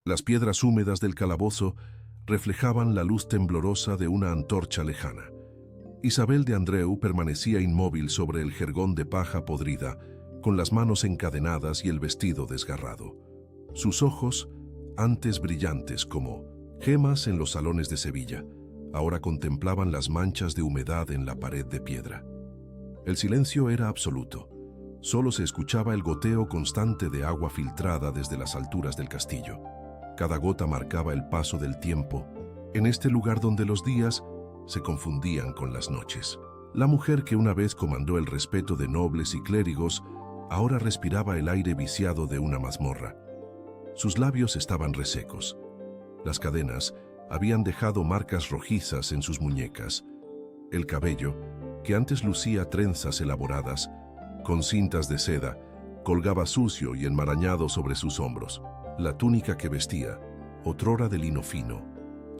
Las piedras húmedas del calabozo reflejaban la luz temblorosa de una antorcha lejana. Isabel de Andreu permanecía inmóvil sobre el jergón de paja podrida, con las manos encadenadas y el vestido desgarrado. Sus ojos, antes brillantes como gemas en los salones de Sevilla, ahora contemplaban las manchas de humedad en la pared de piedra. El silencio era absoluto. Solo se escuchaba el goteo constante de agua filtrada desde las alturas del castillo. Cada gota marcaba el paso del tiempo, en este lugar donde los días se confundían con las noches. La mujer que una vez comandó el respeto de nobles y clérigos, ahora respiraba el aire viciado de una mazmorra. Sus labios estaban resecos. Las cadenas habían dejado marcas rojizas en sus muñecas. El cabello, que antes lucía trenzas elaboradas, con cintas de seda, colgaba sucio y enmarañado sobre sus hombros. La túnica que vestía, otrora de lino fino,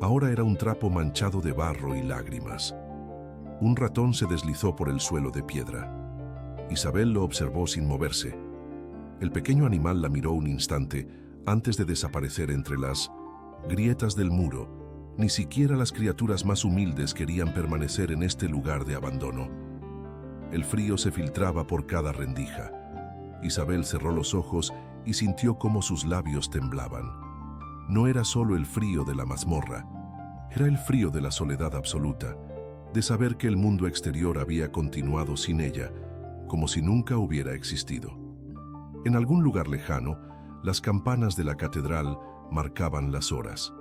ahora era un trapo manchado de barro y lágrimas. Un ratón se deslizó por el suelo de piedra. Isabel lo observó sin moverse. El pequeño animal la miró un instante antes de desaparecer entre las grietas del muro. Ni siquiera las criaturas más humildes querían permanecer en este lugar de abandono. El frío se filtraba por cada rendija. Isabel cerró los ojos y sintió cómo sus labios temblaban. No era solo el frío de la mazmorra, era el frío de la soledad absoluta, de saber que el mundo exterior había continuado sin ella, como si nunca hubiera existido. En algún lugar lejano, las campanas de la catedral marcaban las horas.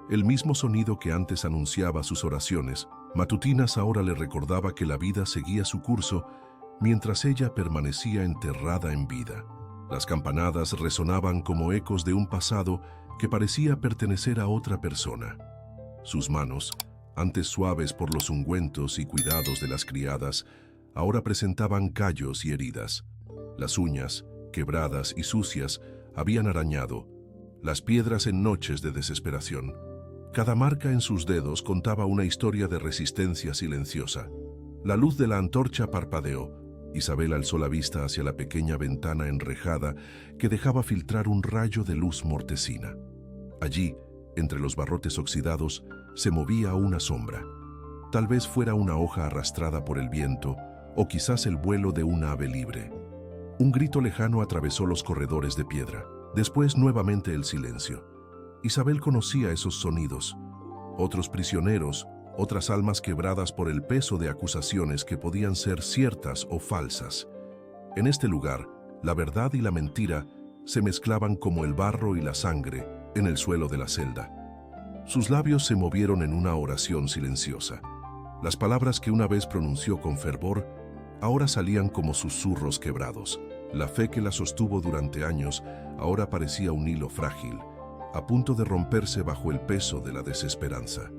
El mismo sonido que antes anunciaba sus oraciones matutinas ahora le recordaba que la vida seguía su curso mientras ella permanecía enterrada en vida. Las campanadas resonaban como ecos de un pasado que parecía pertenecer a otra persona. Sus manos, antes suaves por los ungüentos y cuidados de las criadas, ahora presentaban callos y heridas. Las uñas, quebradas y sucias, habían arañado, las piedras en noches de desesperación. Cada marca en sus dedos contaba una historia de resistencia silenciosa. La luz de la antorcha parpadeó. Isabel alzó la vista hacia la pequeña ventana enrejada que dejaba filtrar un rayo de luz mortecina. Allí, entre los barrotes oxidados, se movía una sombra. Tal vez fuera una hoja arrastrada por el viento, o quizás el vuelo de una ave libre. Un grito lejano atravesó los corredores de piedra. Después nuevamente el silencio. Isabel conocía esos sonidos. Otros prisioneros, otras almas quebradas por el peso de acusaciones que podían ser ciertas o falsas. En este lugar, la verdad y la mentira se mezclaban como el barro y la sangre en el suelo de la celda. Sus labios se movieron en una oración silenciosa. Las palabras que una vez pronunció con fervor, ahora salían como susurros quebrados. La fe que la sostuvo durante años ahora parecía un hilo frágil, a punto de romperse bajo el peso de la desesperanza.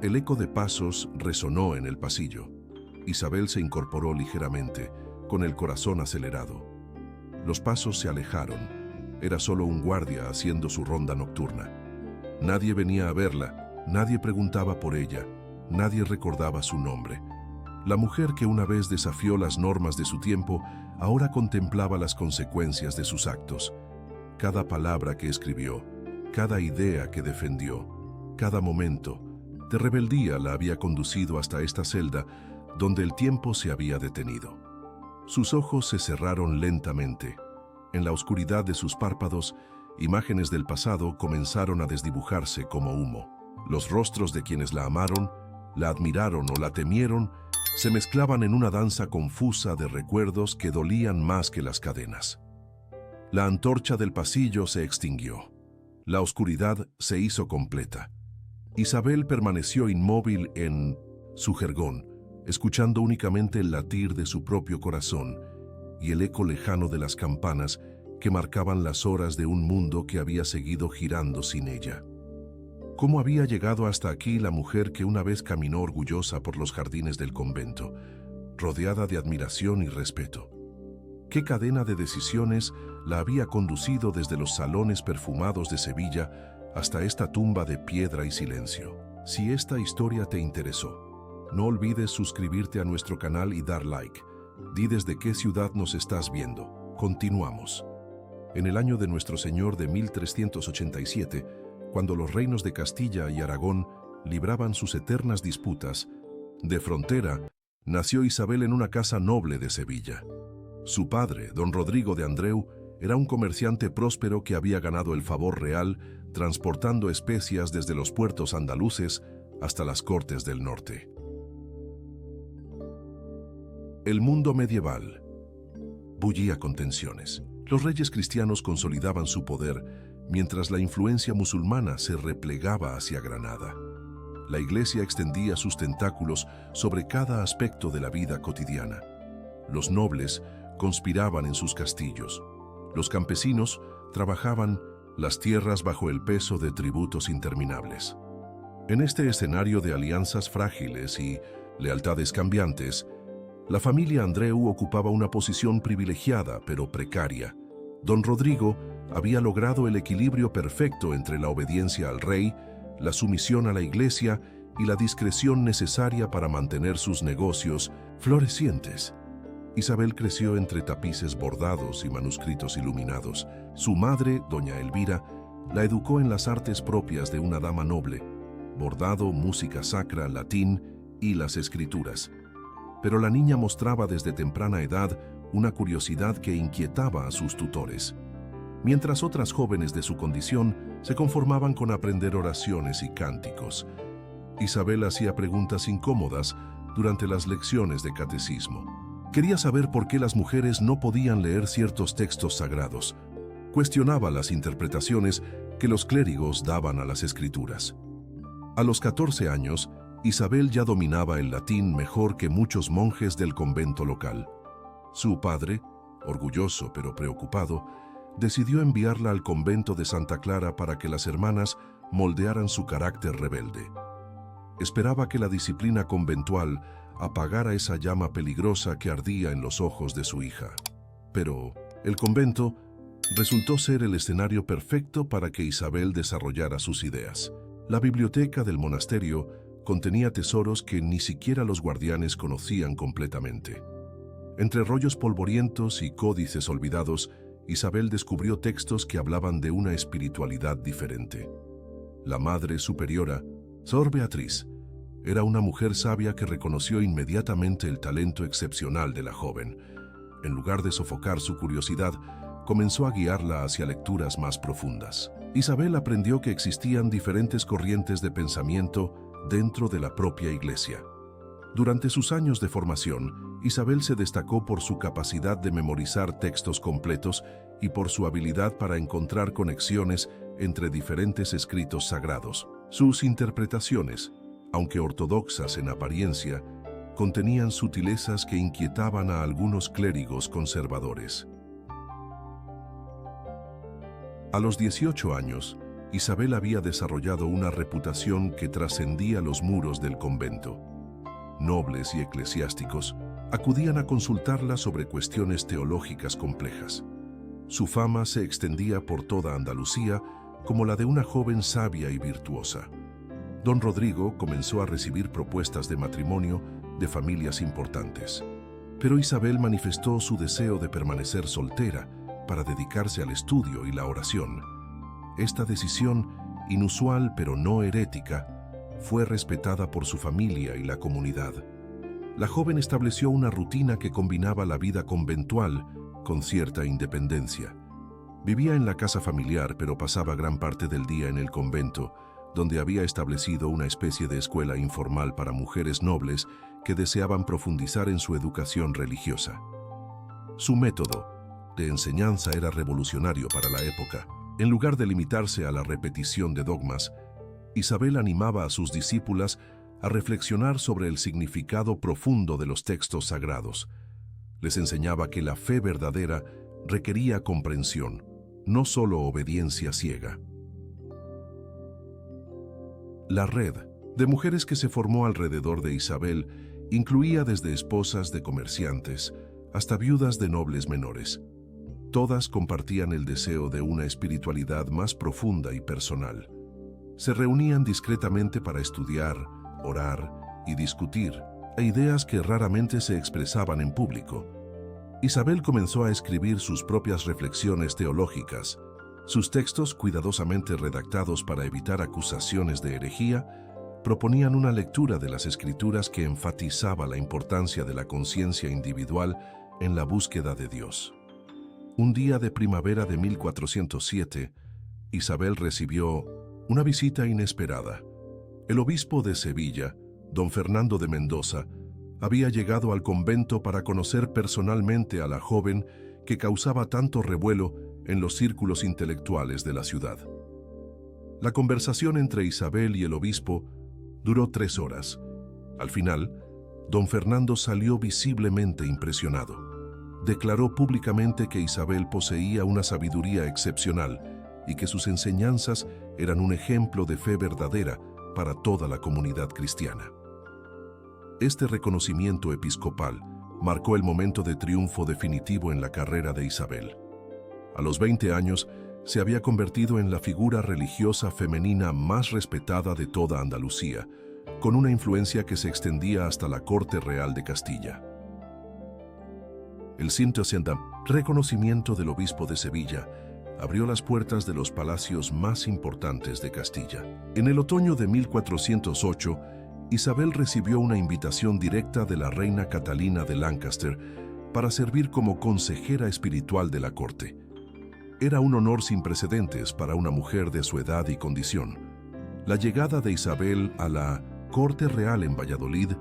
El eco de pasos resonó en el pasillo. Isabel se incorporó ligeramente, con el corazón acelerado. Los pasos se alejaron. Era solo un guardia haciendo su ronda nocturna. Nadie venía a verla, nadie preguntaba por ella, nadie recordaba su nombre. La mujer que una vez desafió las normas de su tiempo, ahora contemplaba las consecuencias de sus actos. Cada palabra que escribió, cada idea que defendió, cada momento de rebeldía la había conducido hasta esta celda donde el tiempo se había detenido. Sus ojos se cerraron lentamente. En la oscuridad de sus párpados, imágenes del pasado comenzaron a desdibujarse como humo. Los rostros de quienes la amaron, la admiraron o la temieron se mezclaban en una danza confusa de recuerdos que dolían más que las cadenas. La antorcha del pasillo se extinguió. La oscuridad se hizo completa. Isabel permaneció inmóvil en su jergón, escuchando únicamente el latir de su propio corazón y el eco lejano de las campanas que marcaban las horas de un mundo que había seguido girando sin ella. ¿Cómo había llegado hasta aquí la mujer que una vez caminó orgullosa por los jardines del convento, rodeada de admiración y respeto? ¿Qué cadena de decisiones la había conducido desde los salones perfumados de Sevilla hasta esta tumba de piedra y silencio? Si esta historia te interesó, no olvides suscribirte a nuestro canal y dar like. Di desde qué ciudad nos estás viendo. Continuamos. En el año de nuestro Señor de 1387, cuando los reinos de Castilla y Aragón libraban sus eternas disputas, de frontera, nació Isabel en una casa noble de Sevilla. Su padre, don Rodrigo de Andreu, era un comerciante próspero que había ganado el favor real transportando especias desde los puertos andaluces hasta las cortes del norte. El mundo medieval bullía con tensiones. Los reyes cristianos consolidaban su poder, mientras la influencia musulmana se replegaba hacia Granada. La Iglesia extendía sus tentáculos sobre cada aspecto de la vida cotidiana. Los nobles conspiraban en sus castillos. Los campesinos trabajaban las tierras bajo el peso de tributos interminables. En este escenario de alianzas frágiles y lealtades cambiantes, la familia Andreu ocupaba una posición privilegiada pero precaria. Don Rodrigo había logrado el equilibrio perfecto entre la obediencia al rey, la sumisión a la Iglesia y la discreción necesaria para mantener sus negocios florecientes. Isabel creció entre tapices bordados y manuscritos iluminados. Su madre, doña Elvira, la educó en las artes propias de una dama noble: bordado, música sacra, latín y las escrituras. Pero la niña mostraba desde temprana edad una curiosidad que inquietaba a sus tutores. Mientras otras jóvenes de su condición se conformaban con aprender oraciones y cánticos, Isabel hacía preguntas incómodas durante las lecciones de catecismo. Quería saber por qué las mujeres no podían leer ciertos textos sagrados. Cuestionaba las interpretaciones que los clérigos daban a las escrituras. A los 14 años, Isabel ya dominaba el latín mejor que muchos monjes del convento local. Su padre, orgulloso pero preocupado, decidió enviarla al convento de Santa Clara para que las hermanas moldearan su carácter rebelde. Esperaba que la disciplina conventual apagara esa llama peligrosa que ardía en los ojos de su hija. Pero el convento resultó ser el escenario perfecto para que Isabel desarrollara sus ideas. La biblioteca del monasterio contenía tesoros que ni siquiera los guardianes conocían completamente. Entre rollos polvorientos y códices olvidados, Isabel descubrió textos que hablaban de una espiritualidad diferente. La Madre Superiora, Sor Beatriz, era una mujer sabia que reconoció inmediatamente el talento excepcional de la joven. En lugar de sofocar su curiosidad, comenzó a guiarla hacia lecturas más profundas. Isabel aprendió que existían diferentes corrientes de pensamiento dentro de la propia Iglesia. Durante sus años de formación, Isabel se destacó por su capacidad de memorizar textos completos y por su habilidad para encontrar conexiones entre diferentes escritos sagrados. Sus interpretaciones, aunque ortodoxas en apariencia, contenían sutilezas que inquietaban a algunos clérigos conservadores. A los 18 años, Isabel había desarrollado una reputación que trascendía los muros del convento. Nobles y eclesiásticos acudían a consultarla sobre cuestiones teológicas complejas. Su fama se extendía por toda Andalucía como la de una joven sabia y virtuosa. Don Rodrigo comenzó a recibir propuestas de matrimonio de familias importantes. Pero Isabel manifestó su deseo de permanecer soltera para dedicarse al estudio y la oración. Esta decisión, inusual pero no herética, fue respetada por su familia y la comunidad. La joven estableció una rutina que combinaba la vida conventual con cierta independencia. Vivía en la casa familiar, pero pasaba gran parte del día en el convento, donde había establecido una especie de escuela informal para mujeres nobles que deseaban profundizar en su educación religiosa. Su método de enseñanza era revolucionario para la época. En lugar de limitarse a la repetición de dogmas, Isabel animaba a sus discípulas a reflexionar sobre el significado profundo de los textos sagrados. Les enseñaba que la fe verdadera requería comprensión, no solo obediencia ciega. La red de mujeres que se formó alrededor de Isabel incluía desde esposas de comerciantes hasta viudas de nobles menores. Todas compartían el deseo de una espiritualidad más profunda y personal. Se reunían discretamente para estudiar, orar y discutir ideas que raramente se expresaban en público. Isabel comenzó a escribir sus propias reflexiones teológicas. Sus textos, cuidadosamente redactados para evitar acusaciones de herejía, proponían una lectura de las Escrituras que enfatizaba la importancia de la conciencia individual en la búsqueda de Dios. Un día de primavera de 1407, Isabel recibió una visita inesperada. El obispo de Sevilla, don Fernando de Mendoza, había llegado al convento para conocer personalmente a la joven que causaba tanto revuelo en los círculos intelectuales de la ciudad. La conversación entre Isabel y el obispo duró 3 horas. Al final, don Fernando salió visiblemente impresionado. Declaró públicamente que Isabel poseía una sabiduría excepcional y que sus enseñanzas eran un ejemplo de fe verdadera para toda la comunidad cristiana. Este reconocimiento episcopal marcó el momento de triunfo definitivo en la carrera de Isabel. A los 20 años, se había convertido en la figura religiosa femenina más respetada de toda Andalucía, con una influencia que se extendía hasta la corte real de Castilla. El 180 reconocimiento del obispo de Sevilla abrió las puertas de los palacios más importantes de Castilla. En el otoño de 1408, Isabel recibió una invitación directa de la reina Catalina de Lancaster para servir como consejera espiritual de la corte. Era un honor sin precedentes para una mujer de su edad y condición. La llegada de Isabel a la corte real en Valladolid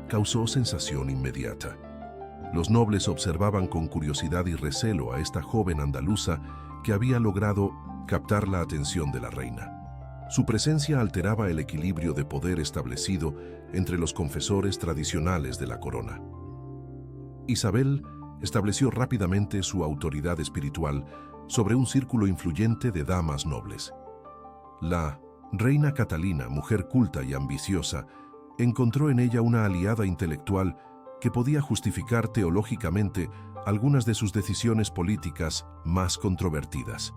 causó sensación inmediata. Los nobles observaban con curiosidad y recelo a esta joven andaluza que había logrado captar la atención de la reina. Su presencia alteraba el equilibrio de poder establecido entre los confesores tradicionales de la corona. Isabel estableció rápidamente su autoridad espiritual sobre un círculo influyente de damas nobles. La reina Catalina, mujer culta y ambiciosa, encontró en ella una aliada intelectual que podía justificar teológicamente algunas de sus decisiones políticas más controvertidas.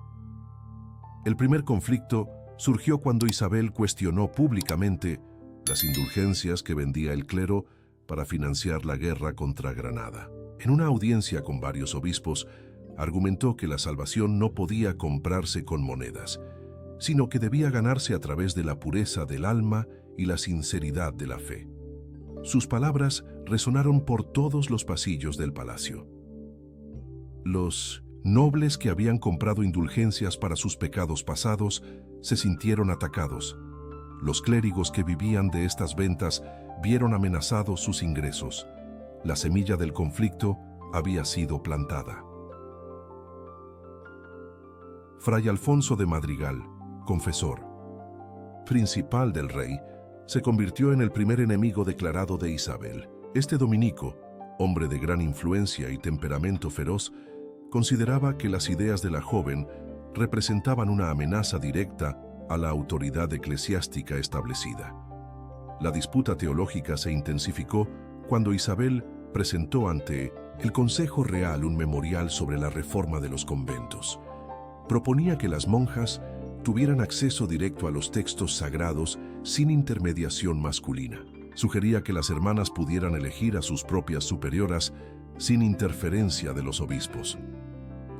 El primer conflicto surgió cuando Isabel cuestionó públicamente las indulgencias que vendía el clero para financiar la guerra contra Granada. En una audiencia con varios obispos, argumentó que la salvación no podía comprarse con monedas, sino que debía ganarse a través de la pureza del alma y la sinceridad de la fe. Sus palabras resonaron por todos los pasillos del palacio. Los nobles que habían comprado indulgencias para sus pecados pasados se sintieron atacados. Los clérigos que vivían de estas ventas vieron amenazados sus ingresos. La semilla del conflicto había sido plantada. Fray Alfonso de Madrigal, confesor principal del rey, se convirtió en el primer enemigo declarado de Isabel. Este dominico, hombre de gran influencia y temperamento feroz, consideraba que las ideas de la joven representaban una amenaza directa a la autoridad eclesiástica establecida. La disputa teológica se intensificó cuando Isabel presentó ante el Consejo Real un memorial sobre la reforma de los conventos. Proponía que las monjas tuvieran acceso directo a los textos sagrados sin intermediación masculina. Sugería que las hermanas pudieran elegir a sus propias superioras sin interferencia de los obispos.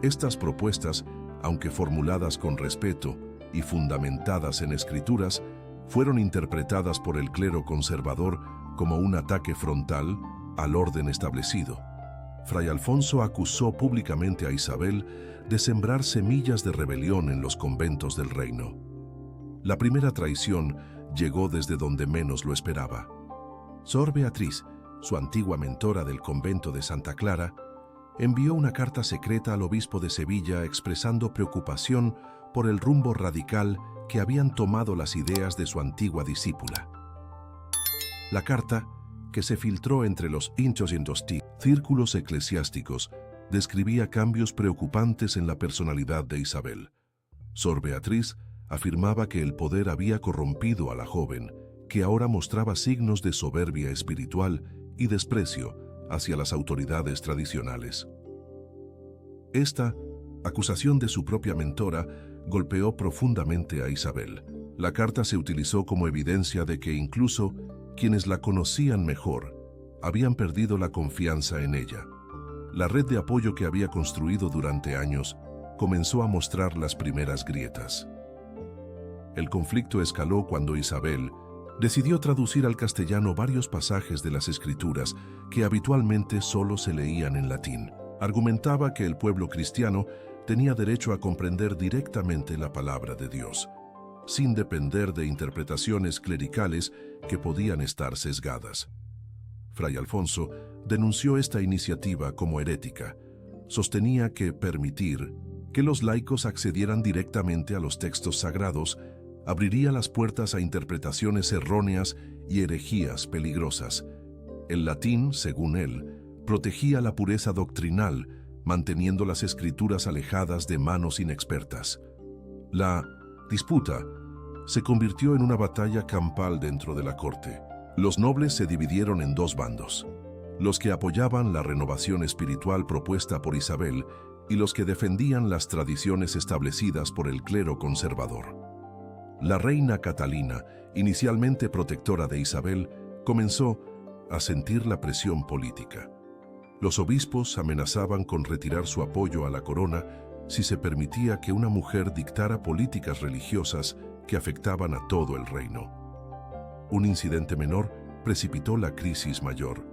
Estas propuestas, aunque formuladas con respeto y fundamentadas en escrituras, fueron interpretadas por el clero conservador como un ataque frontal al orden establecido. Fray Alfonso acusó públicamente a Isabel de sembrar semillas de rebelión en los conventos del reino. La primera traición llegó desde donde menos lo esperaba. Sor Beatriz, su antigua mentora del convento de Santa Clara, envió una carta secreta al obispo de Sevilla expresando preocupación por el rumbo radical que habían tomado las ideas de su antigua discípula. La carta, que se filtró entre los círculos eclesiásticos, describía cambios preocupantes en la personalidad de Isabel. Sor Beatriz afirmaba que el poder había corrompido a la joven, que ahora mostraba signos de soberbia espiritual y desprecio hacia las autoridades tradicionales. Esta acusación de su propia mentora golpeó profundamente a Isabel. La carta se utilizó como evidencia de que incluso quienes la conocían mejor habían perdido la confianza en ella. La red de apoyo que había construido durante años comenzó a mostrar las primeras grietas. El conflicto escaló cuando Isabel decidió traducir al castellano varios pasajes de las Escrituras que habitualmente solo se leían en latín. Argumentaba que el pueblo cristiano tenía derecho a comprender directamente la palabra de Dios, sin depender de interpretaciones clericales que podían estar sesgadas. Fray Alfonso denunció esta iniciativa como herética. Sostenía que permitir que los laicos accedieran directamente a los textos sagrados abriría las puertas a interpretaciones erróneas y herejías peligrosas. El latín, según él, protegía la pureza doctrinal, manteniendo las escrituras alejadas de manos inexpertas. La disputa se convirtió en una batalla campal dentro de la corte. Los nobles se dividieron en dos bandos: los que apoyaban la renovación espiritual propuesta por Isabel y los que defendían las tradiciones establecidas por el clero conservador. La reina Catalina, inicialmente protectora de Isabel, comenzó a sentir la presión política. Los obispos amenazaban con retirar su apoyo a la corona si se permitía que una mujer dictara políticas religiosas que afectaban a todo el reino. Un incidente menor precipitó la crisis mayor.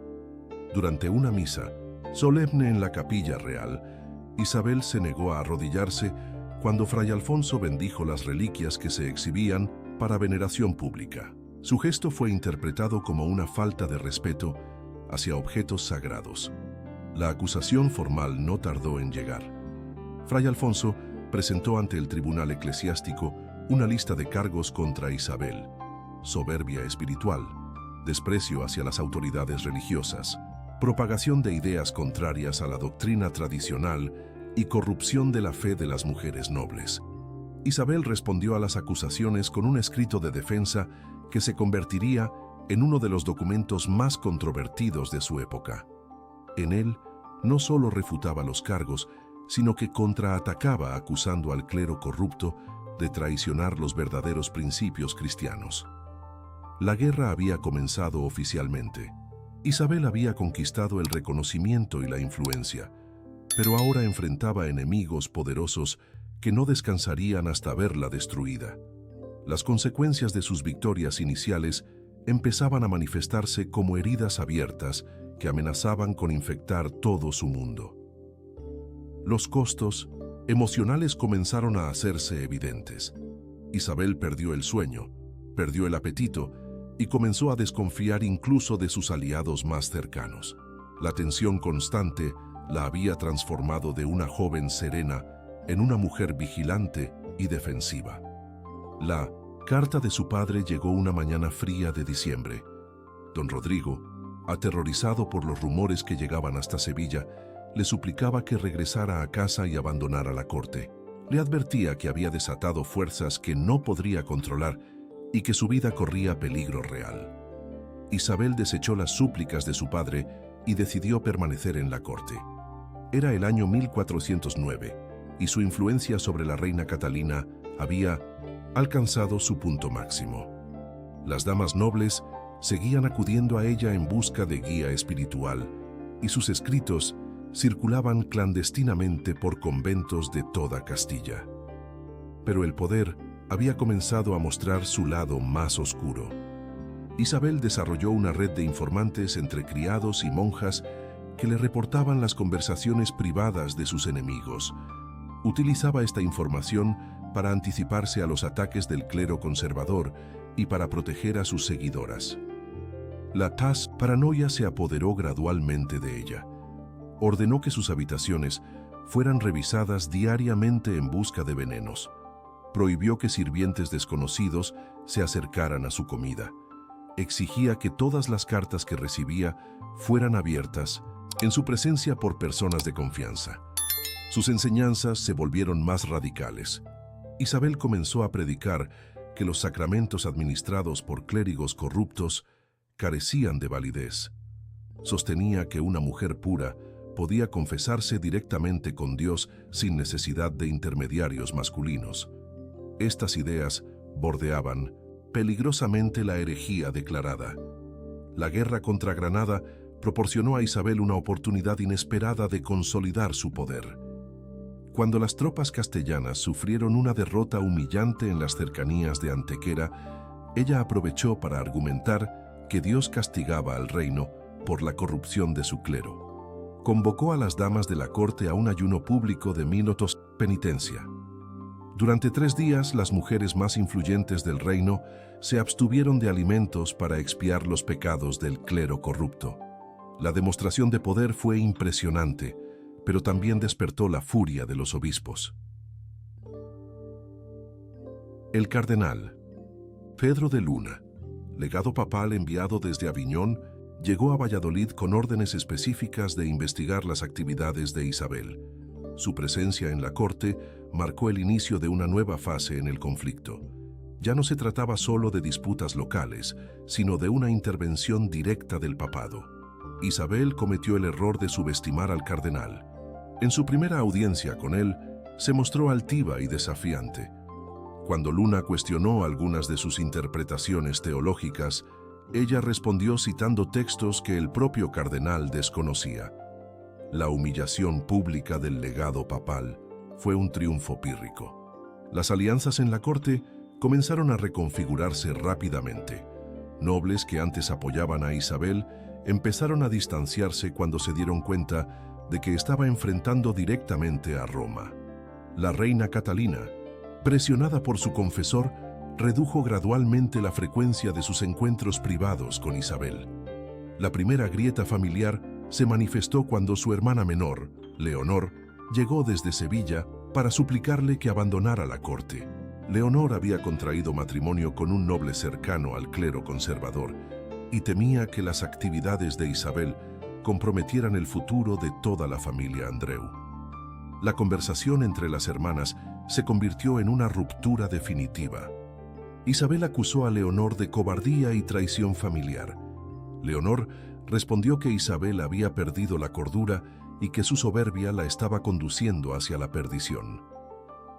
Durante una misa solemne en la capilla real, Isabel se negó a arrodillarse cuando Fray Alfonso bendijo las reliquias que se exhibían para veneración pública. Su gesto fue interpretado como una falta de respeto hacia objetos sagrados. La acusación formal no tardó en llegar. Fray Alfonso presentó ante el tribunal eclesiástico una lista de cargos contra Isabel: soberbia espiritual, desprecio hacia las autoridades religiosas, propagación de ideas contrarias a la doctrina tradicional y corrupción de la fe de las mujeres nobles. Isabel respondió a las acusaciones con un escrito de defensa que se convertiría en uno de los documentos más controvertidos de su época. En él, no solo refutaba los cargos, sino que contraatacaba acusando al clero corrupto de traicionar los verdaderos principios cristianos. La guerra había comenzado oficialmente. Isabel había conquistado el reconocimiento y la influencia, pero ahora enfrentaba enemigos poderosos que no descansarían hasta verla destruida. Las consecuencias de sus victorias iniciales empezaban a manifestarse como heridas abiertas que amenazaban con infectar todo su mundo. Los costos emocionales comenzaron a hacerse evidentes. Isabel perdió el sueño, perdió el apetito y comenzó a desconfiar incluso de sus aliados más cercanos. La tensión constante la había transformado de una joven serena en una mujer vigilante y defensiva. La carta de su padre llegó una mañana fría de diciembre. Don Rodrigo, aterrorizado por los rumores que llegaban hasta Sevilla, le suplicaba que regresara a casa y abandonara la corte. Le advertía que había desatado fuerzas que no podría controlar y que su vida corría peligro real. Isabel desechó las súplicas de su padre y decidió permanecer en la corte. Era el año 1409 y su influencia sobre la reina Catalina había alcanzado su punto máximo. Las damas nobles seguían acudiendo a ella en busca de guía espiritual y sus escritos circulaban clandestinamente por conventos de toda Castilla. Pero el poder había comenzado a mostrar su lado más oscuro. Isabel desarrolló una red de informantes entre criados y monjas que le reportaban las conversaciones privadas de sus enemigos. Utilizaba esta información para anticiparse a los ataques del clero conservador y para proteger a sus seguidoras. La paranoia se apoderó gradualmente de ella. Ordenó que sus habitaciones fueran revisadas diariamente en busca de venenos. Prohibió que sirvientes desconocidos se acercaran a su comida. Exigía que todas las cartas que recibía fueran abiertas en su presencia por personas de confianza. Sus enseñanzas se volvieron más radicales. Isabel comenzó a predicar que los sacramentos administrados por clérigos corruptos carecían de validez. Sostenía que una mujer pura podía confesarse directamente con Dios sin necesidad de intermediarios masculinos. Estas ideas bordeaban peligrosamente la herejía declarada. La guerra contra Granada proporcionó a Isabel una oportunidad inesperada de consolidar su poder. Cuando las tropas castellanas sufrieron una derrota humillante en las cercanías de Antequera, ella aprovechó para argumentar que Dios castigaba al reino por la corrupción de su clero. Convocó a las damas de la corte a un ayuno público de minutos de penitencia. Durante 3 días, las mujeres más influyentes del reino se abstuvieron de alimentos para expiar los pecados del clero corrupto. La demostración de poder fue impresionante, pero también despertó la furia de los obispos. El cardenal Pedro de Luna, legado papal enviado desde Aviñón, llegó a Valladolid con órdenes específicas de investigar las actividades de Isabel. Su presencia en la corte marcó el inicio de una nueva fase en el conflicto. Ya no se trataba solo de disputas locales, sino de una intervención directa del papado. Isabel cometió el error de subestimar al cardenal. En su primera audiencia con él, se mostró altiva y desafiante. Cuando Luna cuestionó algunas de sus interpretaciones teológicas, ella respondió citando textos que el propio cardenal desconocía. La humillación pública del legado papal fue un triunfo pírrico. Las alianzas en la corte comenzaron a reconfigurarse rápidamente. Nobles que antes apoyaban a Isabel empezaron a distanciarse cuando se dieron cuenta de que estaba enfrentando directamente a Roma. La reina Catalina, presionada por su confesor, redujo gradualmente la frecuencia de sus encuentros privados con Isabel. La primera grieta familiar se manifestó cuando su hermana menor, Leonor, llegó desde Sevilla para suplicarle que abandonara la corte. Leonor había contraído matrimonio con un noble cercano al clero conservador y temía que las actividades de Isabel comprometieran el futuro de toda la familia Andreu. La conversación entre las hermanas se convirtió en una ruptura definitiva. Isabel acusó a Leonor de cobardía y traición familiar. Leonor respondió que Isabel había perdido la cordura y que su soberbia la estaba conduciendo hacia la perdición.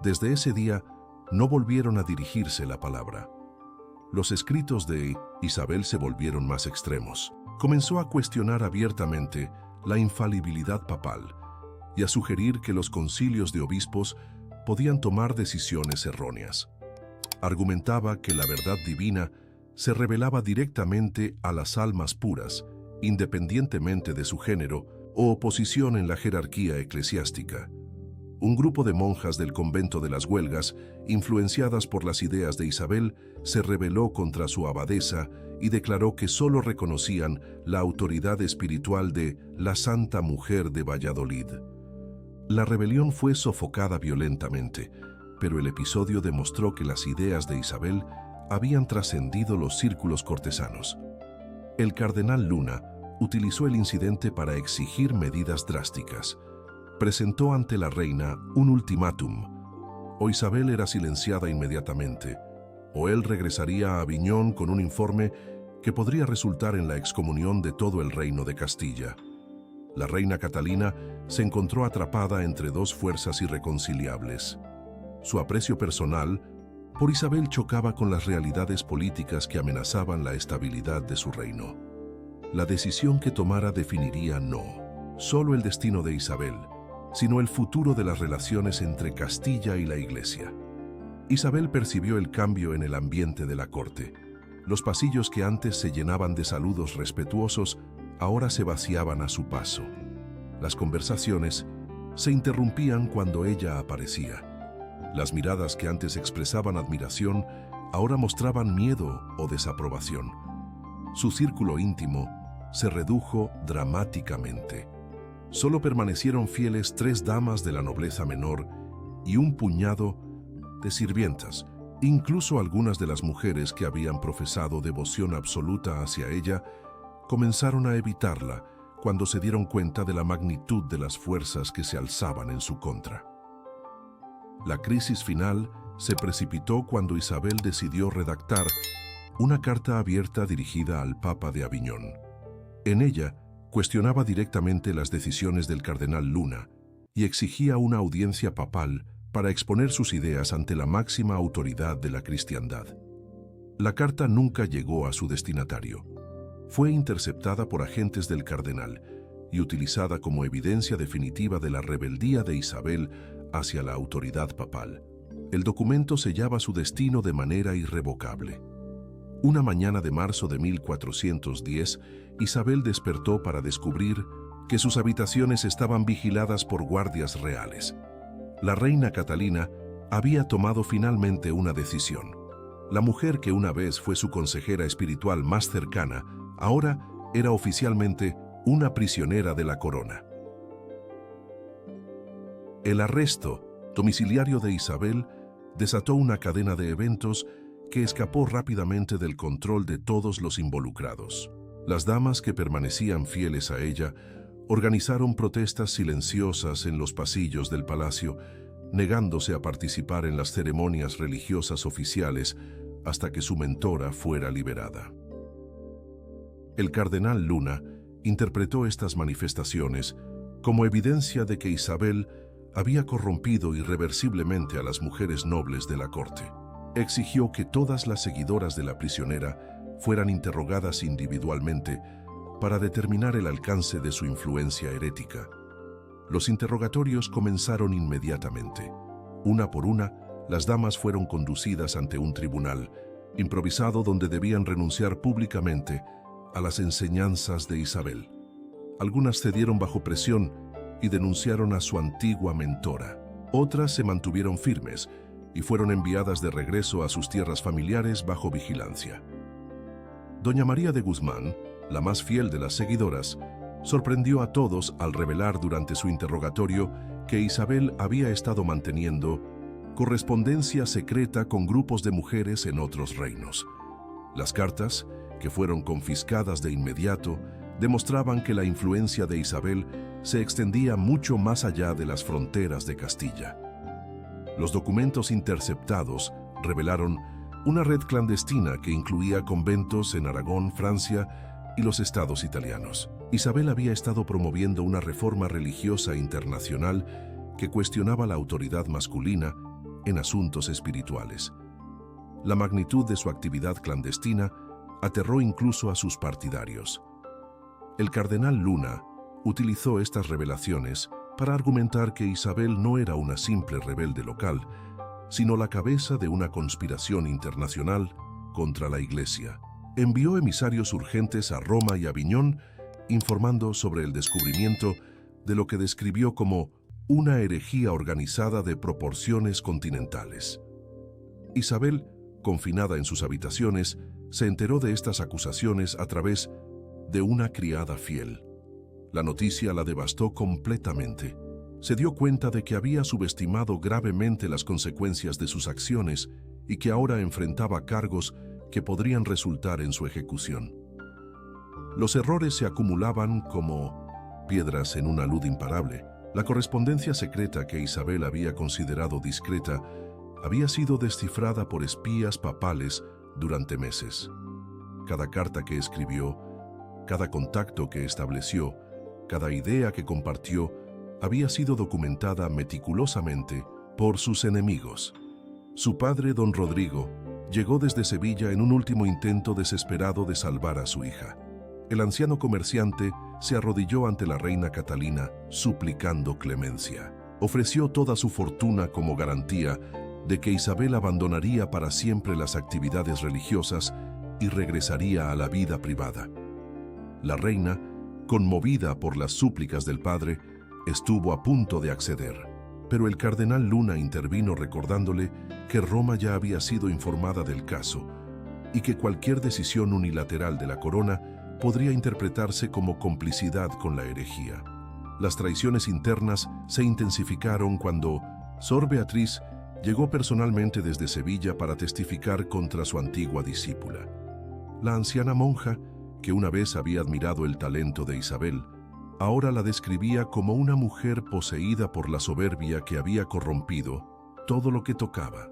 Desde ese día, no volvieron a dirigirse la palabra. Los escritos de Isabel se volvieron más extremos. Comenzó a cuestionar abiertamente la infalibilidad papal y a sugerir que los concilios de obispos podían tomar decisiones erróneas. Argumentaba que la verdad divina se revelaba directamente a las almas puras, independientemente de su género o oposición en la jerarquía eclesiástica. Un grupo de monjas del convento de las Huelgas, influenciadas por las ideas de Isabel, se rebeló contra su abadesa y declaró que solo reconocían la autoridad espiritual de la Santa Mujer de Valladolid. La rebelión fue sofocada violentamente, pero el episodio demostró que las ideas de Isabel habían trascendido los círculos cortesanos. El cardenal Luna utilizó el incidente para exigir medidas drásticas. Presentó ante la reina un ultimátum. O Isabel era silenciada inmediatamente, o él regresaría a Aviñón con un informe que podría resultar en la excomunión de todo el reino de Castilla. La reina Catalina se encontró atrapada entre dos fuerzas irreconciliables. Su aprecio personal por Isabel chocaba con las realidades políticas que amenazaban la estabilidad de su reino. La decisión que tomara definiría no solo el destino de Isabel, sino el futuro de las relaciones entre Castilla y la Iglesia. Isabel percibió el cambio en el ambiente de la corte. Los pasillos que antes se llenaban de saludos respetuosos, ahora se vaciaban a su paso. Las conversaciones se interrumpían cuando ella aparecía. Las miradas que antes expresaban admiración, ahora mostraban miedo o desaprobación. Su círculo íntimo se redujo dramáticamente. Solo permanecieron fieles 3 damas de la nobleza menor y un puñado de sirvientas. Incluso algunas de las mujeres que habían profesado devoción absoluta hacia ella comenzaron a evitarla cuando se dieron cuenta de la magnitud de las fuerzas que se alzaban en su contra. La crisis final se precipitó cuando Isabel decidió redactar una carta abierta dirigida al Papa de Aviñón. En ella, cuestionaba directamente las decisiones del cardenal Luna y exigía una audiencia papal para exponer sus ideas ante la máxima autoridad de la cristiandad. La carta nunca llegó a su destinatario. fue interceptada por agentes del cardenal y utilizada como evidencia definitiva de la rebeldía de Isabel hacia la autoridad papal. El documento sellaba su destino de manera irrevocable. Una mañana de marzo de 1410, Isabel despertó para descubrir que sus habitaciones estaban vigiladas por guardias reales. La reina Catalina había tomado finalmente una decisión. La mujer que una vez fue su consejera espiritual más cercana, ahora era oficialmente una prisionera de la corona. El arresto domiciliario de Isabel desató una cadena de eventos que escapó rápidamente del control de todos los involucrados. Las damas que permanecían fieles a ella organizaron protestas silenciosas en los pasillos del palacio, negándose a participar en las ceremonias religiosas oficiales hasta que su mentora fuera liberada. El cardenal Luna interpretó estas manifestaciones como evidencia de que Isabel había corrompido irreversiblemente a las mujeres nobles de la corte. Exigió que todas las seguidoras de la prisionera fueran interrogadas individualmente para determinar el alcance de su influencia herética. Los interrogatorios comenzaron inmediatamente. Una por una, las damas fueron conducidas ante un tribunal improvisado donde debían renunciar públicamente a las enseñanzas de Isabel. Algunas cedieron bajo presión y denunciaron a su antigua mentora. Otras se mantuvieron firmes y fueron enviadas de regreso a sus tierras familiares bajo vigilancia. Doña María de Guzmán, la más fiel de las seguidoras, sorprendió a todos al revelar durante su interrogatorio que Isabel había estado manteniendo correspondencia secreta con grupos de mujeres en otros reinos. Las cartas, que fueron confiscadas de inmediato, demostraban que la influencia de Isabel se extendía mucho más allá de las fronteras de Castilla. Los documentos interceptados revelaron una red clandestina que incluía conventos en Aragón, Francia y los estados italianos. Isabel había estado promoviendo una reforma religiosa internacional que cuestionaba la autoridad masculina en asuntos espirituales. La magnitud de su actividad clandestina aterró incluso a sus partidarios. El cardenal Luna utilizó estas revelaciones para argumentar que Isabel no era una simple rebelde local, sino la cabeza de una conspiración internacional contra la Iglesia. Envió emisarios urgentes a Roma y Aviñón, informando sobre el descubrimiento de lo que describió como una herejía organizada de proporciones continentales. Isabel, confinada en sus habitaciones, se enteró de estas acusaciones a través de una criada fiel. La noticia la devastó completamente. Se dio cuenta de que había subestimado gravemente las consecuencias de sus acciones y que ahora enfrentaba cargos que podrían resultar en su ejecución. Los errores se acumulaban como piedras en una luz imparable. La correspondencia secreta que Isabel había considerado discreta había sido descifrada por espías papales durante meses. Cada carta que escribió, cada contacto que estableció, cada idea que compartió, había sido documentada meticulosamente por sus enemigos. Su padre, don Rodrigo, llegó desde Sevilla en un último intento desesperado de salvar a su hija. El anciano comerciante se arrodilló ante la reina Catalina, suplicando clemencia. Ofreció toda su fortuna como garantía de que Isabel abandonaría para siempre las actividades religiosas y regresaría a la vida privada. La reina, conmovida por las súplicas del padre, estuvo a punto de acceder, pero el cardenal Luna intervino recordándole que Roma ya había sido informada del caso y que cualquier decisión unilateral de la corona podría interpretarse como complicidad con la herejía. Las traiciones internas se intensificaron cuando Sor Beatriz llegó personalmente desde Sevilla para testificar contra su antigua discípula. La anciana monja, que una vez había admirado el talento de Isabel, ahora la describía como una mujer poseída por la soberbia que había corrompido todo lo que tocaba.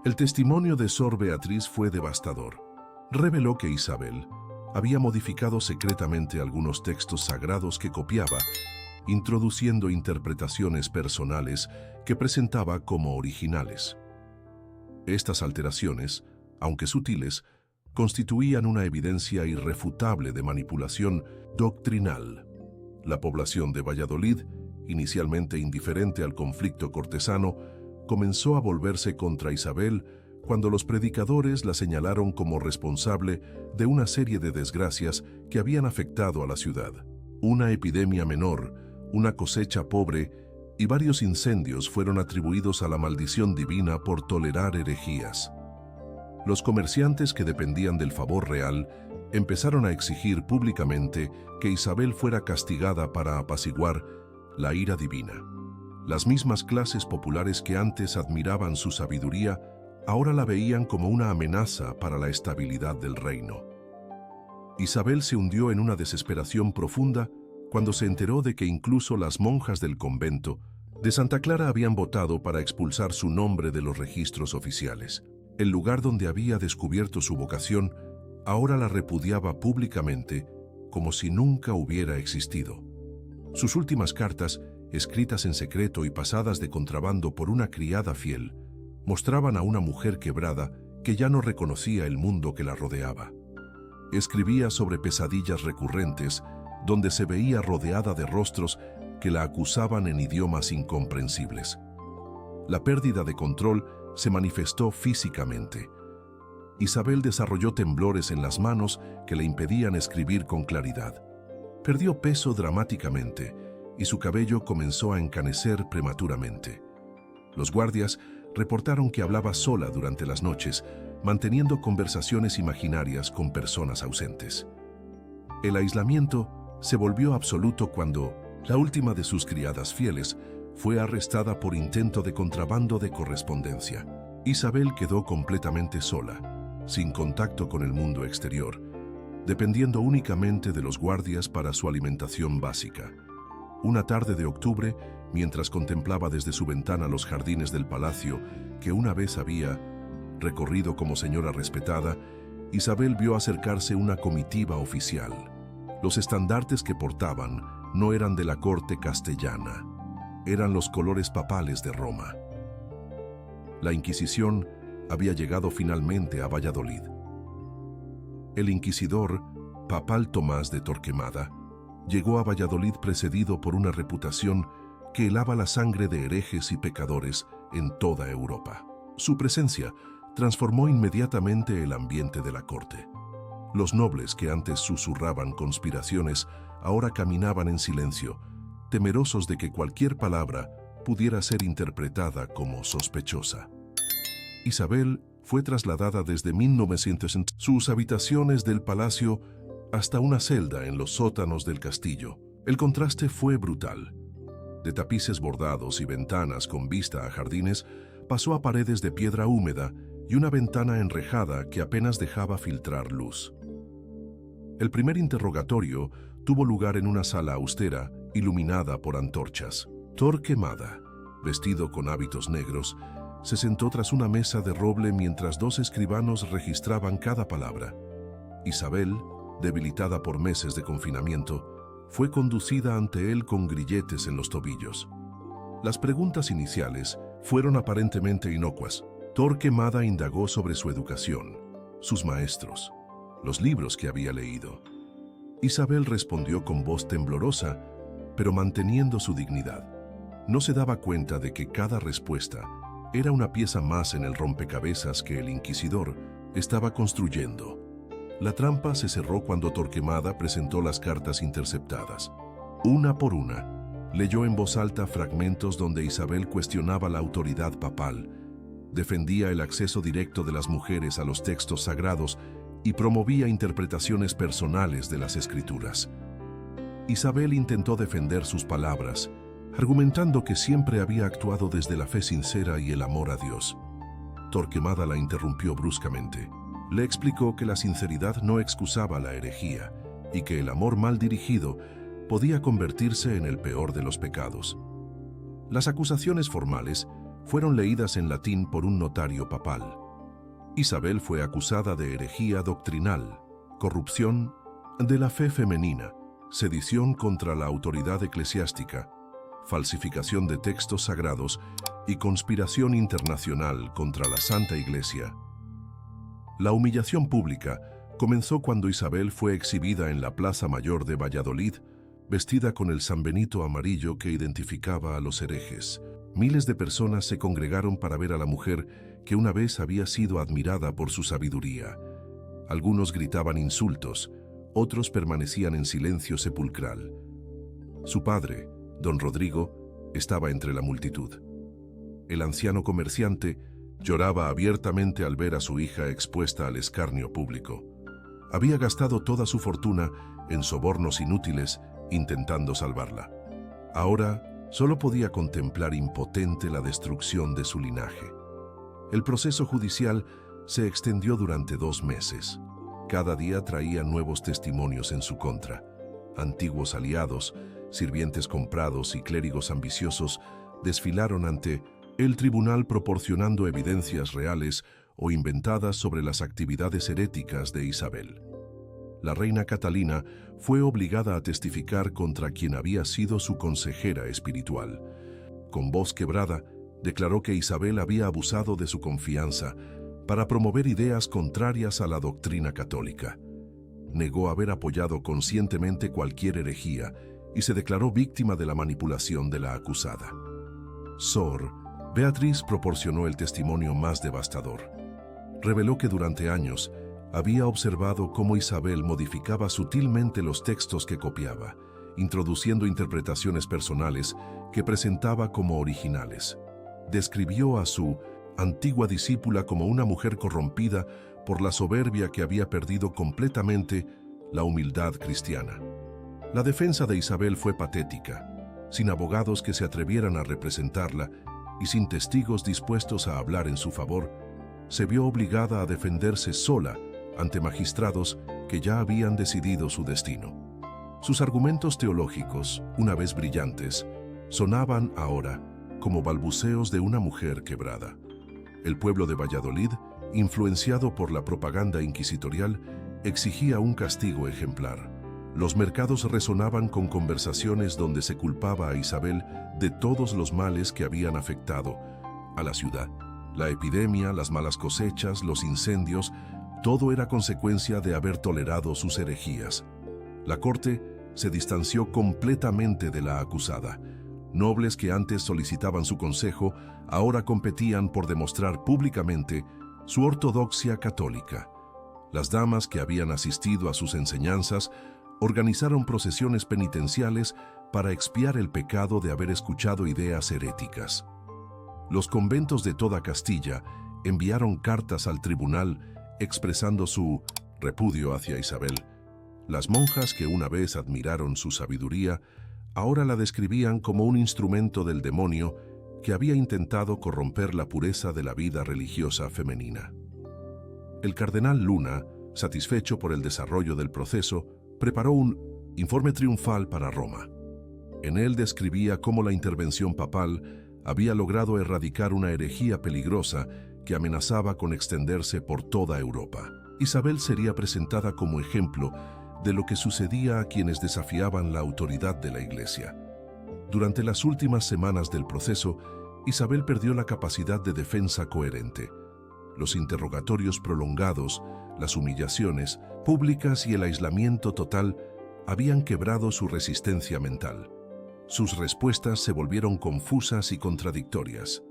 El testimonio de Sor Beatriz fue devastador. Reveló que Isabel había modificado secretamente algunos textos sagrados que copiaba, introduciendo interpretaciones personales que presentaba como originales. Estas alteraciones, aunque sutiles, constituían una evidencia irrefutable de manipulación doctrinal. La población de Valladolid, inicialmente indiferente al conflicto cortesano, comenzó a volverse contra Isabel cuando los predicadores la señalaron como responsable de una serie de desgracias que habían afectado a la ciudad. Una epidemia menor, una cosecha pobre y varios incendios fueron atribuidos a la maldición divina por tolerar herejías. Los comerciantes que dependían del favor real empezaron a exigir públicamente que Isabel fuera castigada para apaciguar la ira divina. Las mismas clases populares que antes admiraban su sabiduría, ahora la veían como una amenaza para la estabilidad del reino. Isabel se hundió en una desesperación profunda cuando se enteró de que incluso las monjas del convento de Santa Clara habían votado para expulsar su nombre de los registros oficiales. El lugar donde había descubierto su vocación ahora la repudiaba públicamente como si nunca hubiera existido. Sus últimas cartas, escritas en secreto y pasadas de contrabando por una criada fiel, mostraban a una mujer quebrada que ya no reconocía el mundo que la rodeaba. Escribía sobre pesadillas recurrentes, donde se veía rodeada de rostros que la acusaban en idiomas incomprensibles. La pérdida de control se manifestó físicamente. Isabel desarrolló temblores en las manos que le impedían escribir con claridad. Perdió peso dramáticamente y su cabello comenzó a encanecer prematuramente. Los guardias reportaron que hablaba sola durante las noches, manteniendo conversaciones imaginarias con personas ausentes. El aislamiento se volvió absoluto cuando la última de sus criadas fieles fue arrestada por intento de contrabando de correspondencia. Isabel quedó completamente sola, sin contacto con el mundo exterior, dependiendo únicamente de los guardias para su alimentación básica. Una tarde de octubre, mientras contemplaba desde su ventana los jardines del palacio que una vez había recorrido como señora respetada, Isabel vio acercarse una comitiva oficial. Los estandartes que portaban no eran de la corte castellana, eran los colores papales de Roma. La Inquisición había llegado finalmente a Valladolid. El inquisidor papal Tomás de Torquemada llegó a Valladolid precedido por una reputación que helaba la sangre de herejes y pecadores en toda Europa. Su presencia transformó inmediatamente el ambiente de la corte. Los nobles que antes susurraban conspiraciones ahora caminaban en silencio, temerosos de que cualquier palabra pudiera ser interpretada como sospechosa. Isabel fue trasladada desde 1900 en sus habitaciones del palacio hasta una celda en los sótanos del castillo. El contraste fue brutal. De tapices bordados y ventanas con vista a jardines, pasó a paredes de piedra húmeda y una ventana enrejada que apenas dejaba filtrar luz. El primer interrogatorio tuvo lugar en una sala austera, iluminada por antorchas. Torquemada, vestido con hábitos negros, se sentó tras una mesa de roble mientras dos escribanos registraban cada palabra. Isabel, debilitada por meses de confinamiento, fue conducida ante él con grilletes en los tobillos. Las preguntas iniciales fueron aparentemente inocuas. Torquemada indagó sobre su educación, sus maestros, los libros que había leído. Isabel respondió con voz temblorosa, pero manteniendo su dignidad. No se daba cuenta de que cada respuesta era una pieza más en el rompecabezas que el inquisidor estaba construyendo. La trampa se cerró cuando Torquemada presentó las cartas interceptadas. Una por una, leyó en voz alta fragmentos donde Isabel cuestionaba la autoridad papal, defendía el acceso directo de las mujeres a los textos sagrados y promovía interpretaciones personales de las escrituras. Isabel intentó defender sus palabras, argumentando que siempre había actuado desde la fe sincera y el amor a Dios. Torquemada la interrumpió bruscamente. Le explicó que la sinceridad no excusaba la herejía y que el amor mal dirigido podía convertirse en el peor de los pecados. Las acusaciones formales fueron leídas en latín por un notario papal. Isabel fue acusada de herejía doctrinal, corrupción de la fe femenina, sedición contra la autoridad eclesiástica, falsificación de textos sagrados y conspiración internacional contra la Santa Iglesia. La humillación pública comenzó cuando Isabel fue exhibida en la Plaza Mayor de Valladolid, vestida con el sanbenito amarillo que identificaba a los herejes. Miles de personas se congregaron para ver a la mujer que una vez había sido admirada por su sabiduría. Algunos gritaban insultos, otros permanecían en silencio sepulcral. Su padre, don Rodrigo, estaba entre la multitud. El anciano comerciante lloraba abiertamente al ver a su hija expuesta al escarnio público. Había gastado toda su fortuna en sobornos inútiles intentando salvarla. Ahora solo podía contemplar impotente la destrucción de su linaje. El proceso judicial se extendió durante 2 meses. Cada día traía nuevos testimonios en su contra. Antiguos aliados, sirvientes comprados y clérigos ambiciosos desfilaron ante el tribunal proporcionando evidencias reales o inventadas sobre las actividades heréticas de Isabel. La reina Catalina fue obligada a testificar contra quien había sido su consejera espiritual. Con voz quebrada, declaró que Isabel había abusado de su confianza para promover ideas contrarias a la doctrina católica. Negó haber apoyado conscientemente cualquier herejía y se declaró víctima de la manipulación de la acusada. Sor Beatriz proporcionó el testimonio más devastador. Reveló que durante años había observado cómo Isabel modificaba sutilmente los textos que copiaba, introduciendo interpretaciones personales que presentaba como originales. Describió a su antigua discípula como una mujer corrompida por la soberbia que había perdido completamente la humildad cristiana. La defensa de Isabel fue patética, sin abogados que se atrevieran a representarla y sin testigos dispuestos a hablar en su favor. Se vio obligada a defenderse sola ante magistrados que ya habían decidido su destino. Sus argumentos teológicos, una vez brillantes, sonaban ahora como balbuceos de una mujer quebrada. El pueblo de Valladolid, influenciado por la propaganda inquisitorial, exigía un castigo ejemplar. Los mercados resonaban con conversaciones donde se culpaba a Isabel de todos los males que habían afectado a la ciudad. La epidemia, las malas cosechas, los incendios, todo era consecuencia de haber tolerado sus herejías. La corte se distanció completamente de la acusada. Nobles que antes solicitaban su consejo, ahora competían por demostrar públicamente su ortodoxia católica. Las damas que habían asistido a sus enseñanzas organizaron procesiones penitenciales para expiar el pecado de haber escuchado ideas heréticas. Los conventos de toda Castilla enviaron cartas al tribunal expresando su repudio hacia Isabel. Las monjas que una vez admiraron su sabiduría, ahora la describían como un instrumento del demonio que había intentado corromper la pureza de la vida religiosa femenina. El cardenal Luna, satisfecho por el desarrollo del proceso, preparó un informe triunfal para Roma. En él describía cómo la intervención papal había logrado erradicar una herejía peligrosa que amenazaba con extenderse por toda Europa. Isabel sería presentada como ejemplo de lo que sucedía a quienes desafiaban la autoridad de la Iglesia. Durante las últimas semanas del proceso, Isabel perdió la capacidad de defensa coherente. Los interrogatorios prolongados, las humillaciones públicas y el aislamiento total habían quebrado su resistencia mental. Sus respuestas se volvieron confusas y contradictorias.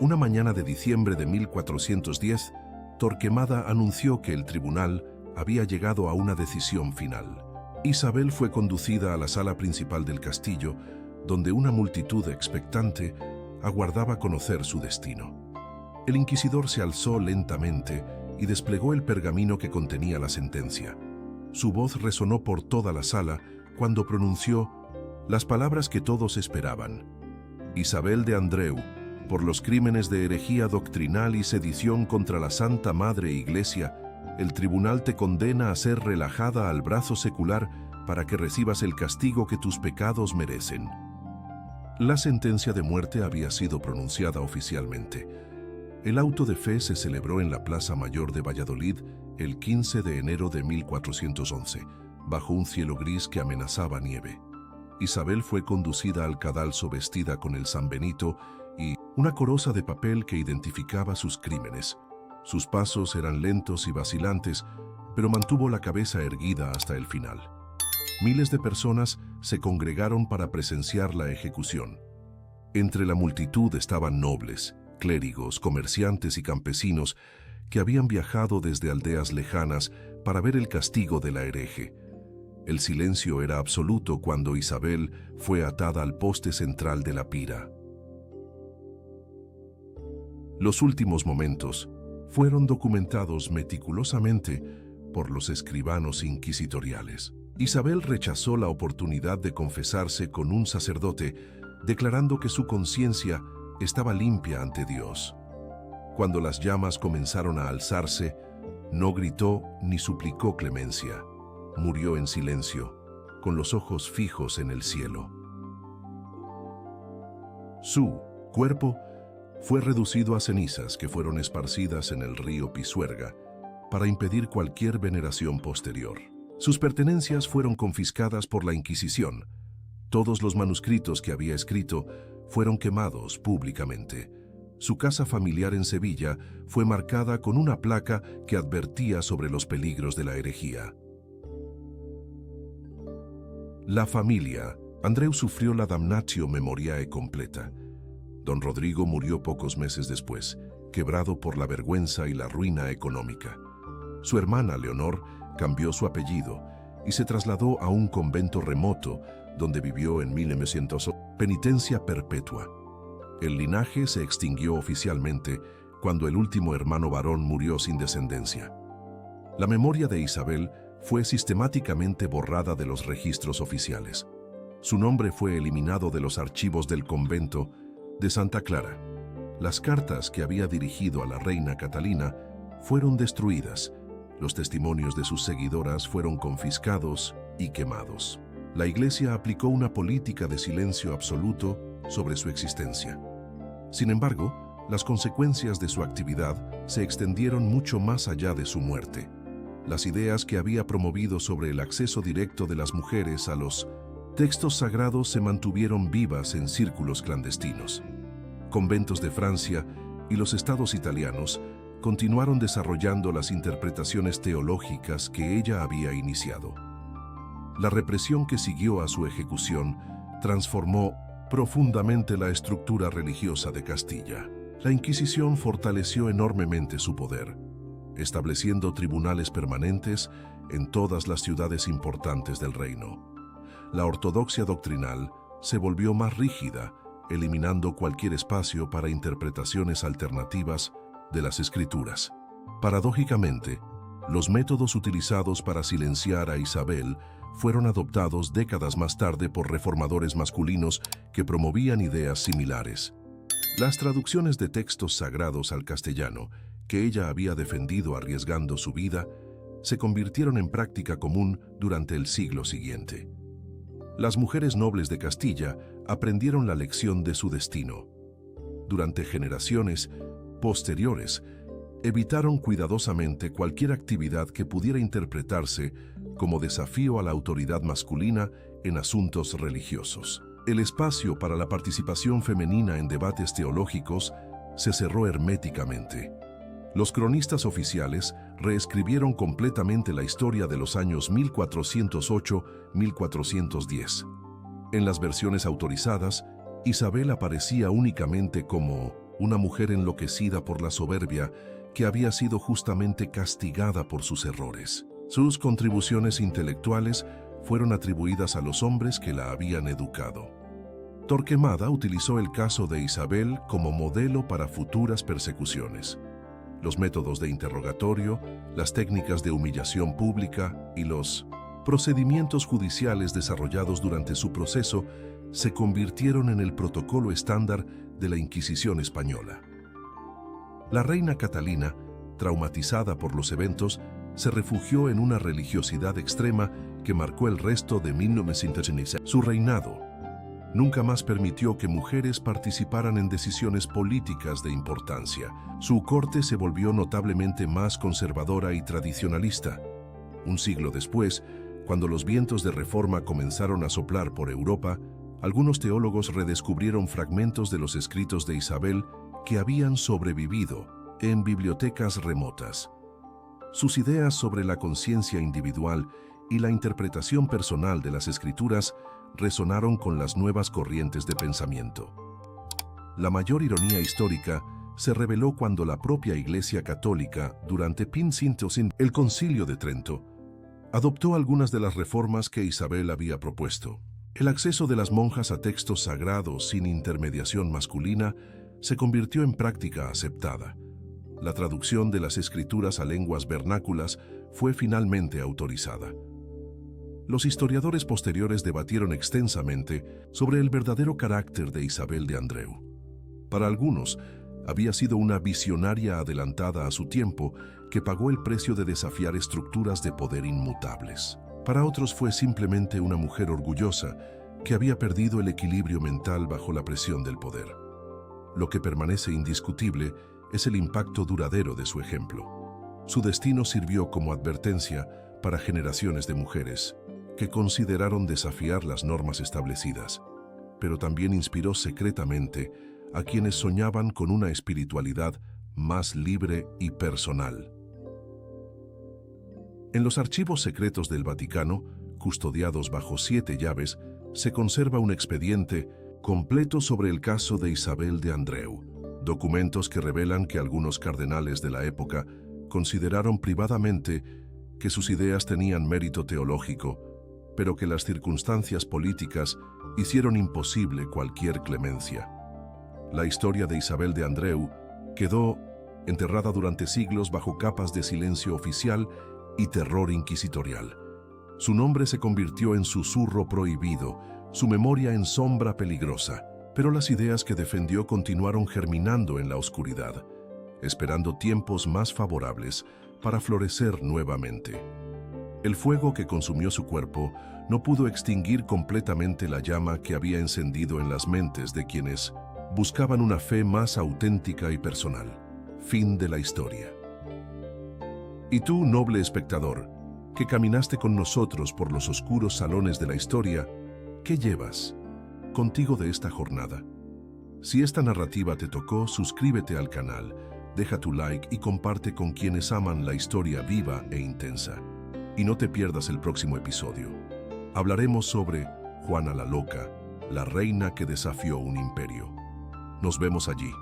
Una mañana de diciembre de 1410, Torquemada anunció que el tribunal había llegado a una decisión final. Isabel fue conducida a la sala principal del castillo, donde una multitud expectante aguardaba conocer su destino. El inquisidor se alzó lentamente y desplegó el pergamino que contenía la sentencia. Su voz resonó por toda la sala cuando pronunció las palabras que todos esperaban. Isabel de Andreu, por los crímenes de herejía doctrinal y sedición contra la Santa Madre Iglesia, el tribunal te condena a ser relajada al brazo secular para que recibas el castigo que tus pecados merecen. La sentencia de muerte había sido pronunciada oficialmente. El auto de fe se celebró en la Plaza Mayor de Valladolid el 15 de enero de 1411, bajo un cielo gris que amenazaba nieve. Isabel fue conducida al cadalso vestida con el sanbenito y una coroza de papel que identificaba sus crímenes. Sus pasos eran lentos y vacilantes, pero mantuvo la cabeza erguida hasta el final. Miles de personas se congregaron para presenciar la ejecución. Entre la multitud estaban nobles, clérigos, comerciantes y campesinos que habían viajado desde aldeas lejanas para ver el castigo de la hereje. El silencio era absoluto cuando Isabel fue atada al poste central de la pira. Los últimos momentos fueron documentados meticulosamente por los escribanos inquisitoriales. Isabel rechazó la oportunidad de confesarse con un sacerdote, declarando que su conciencia estaba limpia ante Dios. Cuando las llamas comenzaron a alzarse, no gritó ni suplicó clemencia. Murió en silencio, con los ojos fijos en el cielo. Su cuerpo fue reducido a cenizas que fueron esparcidas en el río Pisuerga para impedir cualquier veneración posterior. Sus pertenencias fueron confiscadas por la Inquisición. Todos los manuscritos que había escrito fueron quemados públicamente. Su casa familiar en Sevilla fue marcada con una placa que advertía sobre los peligros de la herejía. La familia. Andreu sufrió la damnatio memoriae completa. Don Rodrigo murió pocos meses después, quebrado por la vergüenza y la ruina económica. Su hermana, Leonor, cambió su apellido y se trasladó a un convento remoto donde vivió en 1900. Penitencia perpetua. El linaje se extinguió oficialmente cuando el último hermano varón murió sin descendencia. La memoria de Isabel fue sistemáticamente borrada de los registros oficiales. Su nombre fue eliminado de los archivos del convento de Santa Clara. Las cartas que había dirigido a la reina Catalina fueron destruidas. Los testimonios de sus seguidoras fueron confiscados y quemados. La Iglesia aplicó una política de silencio absoluto sobre su existencia. Sin embargo, las consecuencias de su actividad se extendieron mucho más allá de su muerte. Las ideas que había promovido sobre el acceso directo de las mujeres a los textos sagrados se mantuvieron vivas en círculos clandestinos. Conventos de Francia y los estados italianos continuaron desarrollando las interpretaciones teológicas que ella había iniciado. La represión que siguió a su ejecución transformó profundamente la estructura religiosa de Castilla. La Inquisición fortaleció enormemente su poder, estableciendo tribunales permanentes en todas las ciudades importantes del reino. La ortodoxia doctrinal se volvió más rígida, eliminando cualquier espacio para interpretaciones alternativas de las Escrituras. Paradójicamente, los métodos utilizados para silenciar a Isabel fueron adoptados décadas más tarde por reformadores masculinos que promovían ideas similares. Las traducciones de textos sagrados al castellano, que ella había defendido arriesgando su vida, se convirtieron en práctica común durante el siglo siguiente. Las mujeres nobles de Castilla aprendieron la lección de su destino. Durante generaciones posteriores, evitaron cuidadosamente cualquier actividad que pudiera interpretarse como desafío a la autoridad masculina en asuntos religiosos. El espacio para la participación femenina en debates teológicos se cerró herméticamente. Los cronistas oficiales reescribieron completamente la historia de los años 1408-1410. En las versiones autorizadas, Isabel aparecía únicamente como una mujer enloquecida por la soberbia que había sido justamente castigada por sus errores. Sus contribuciones intelectuales fueron atribuidas a los hombres que la habían educado. Torquemada utilizó el caso de Isabel como modelo para futuras persecuciones. Los métodos de interrogatorio, las técnicas de humillación pública y los procedimientos judiciales desarrollados durante su proceso se convirtieron en el protocolo estándar de la Inquisición española. La reina Catalina, traumatizada por los eventos, se refugió en una religiosidad extrema que marcó el resto de 1916. Su reinado nunca más permitió que mujeres participaran en decisiones políticas de importancia. Su corte se volvió notablemente más conservadora y tradicionalista. Un siglo después, cuando los vientos de reforma comenzaron a soplar por Europa, algunos teólogos redescubrieron fragmentos de los escritos de Isabel que habían sobrevivido en bibliotecas remotas. Sus ideas sobre la conciencia individual y la interpretación personal de las escrituras resonaron con las nuevas corrientes de pensamiento. La mayor ironía histórica se reveló cuando la propia Iglesia Católica, durante el Concilio de Trento, adoptó algunas de las reformas que Isabel había propuesto. El acceso de las monjas a textos sagrados sin intermediación masculina se convirtió en práctica aceptada. La traducción de las escrituras a lenguas vernáculas fue finalmente autorizada. Los historiadores posteriores debatieron extensamente sobre el verdadero carácter de Isabel de Andreu. Para algunos, había sido una visionaria adelantada a su tiempo que pagó el precio de desafiar estructuras de poder inmutables. Para otros fue simplemente una mujer orgullosa que había perdido el equilibrio mental bajo la presión del poder. Lo que permanece indiscutible es el impacto duradero de su ejemplo. Su destino sirvió como advertencia para generaciones de mujeres que consideraron desafiar las normas establecidas, pero también inspiró secretamente a quienes soñaban con una espiritualidad más libre y personal. En los archivos secretos del Vaticano, custodiados bajo 7 llaves, se conserva un expediente completo sobre el caso de Isabel de Andreu, documentos que revelan que algunos cardenales de la época consideraron privadamente que sus ideas tenían mérito teológico, pero que las circunstancias políticas hicieron imposible cualquier clemencia. La historia de Isabel de Andreu quedó enterrada durante siglos bajo capas de silencio oficial y terror inquisitorial. Su nombre se convirtió en susurro prohibido, su memoria en sombra peligrosa, pero las ideas que defendió continuaron germinando en la oscuridad, esperando tiempos más favorables para florecer nuevamente. El fuego que consumió su cuerpo no pudo extinguir completamente la llama que había encendido en las mentes de quienes buscaban una fe más auténtica y personal. Fin de la historia. Y tú, noble espectador, que caminaste con nosotros por los oscuros salones de la historia, ¿qué llevas contigo de esta jornada? Si esta narrativa te tocó, suscríbete al canal, deja tu like y comparte con quienes aman la historia viva e intensa. Y no te pierdas el próximo episodio. Hablaremos sobre Juana la Loca, la reina que desafió un imperio. Nos vemos allí.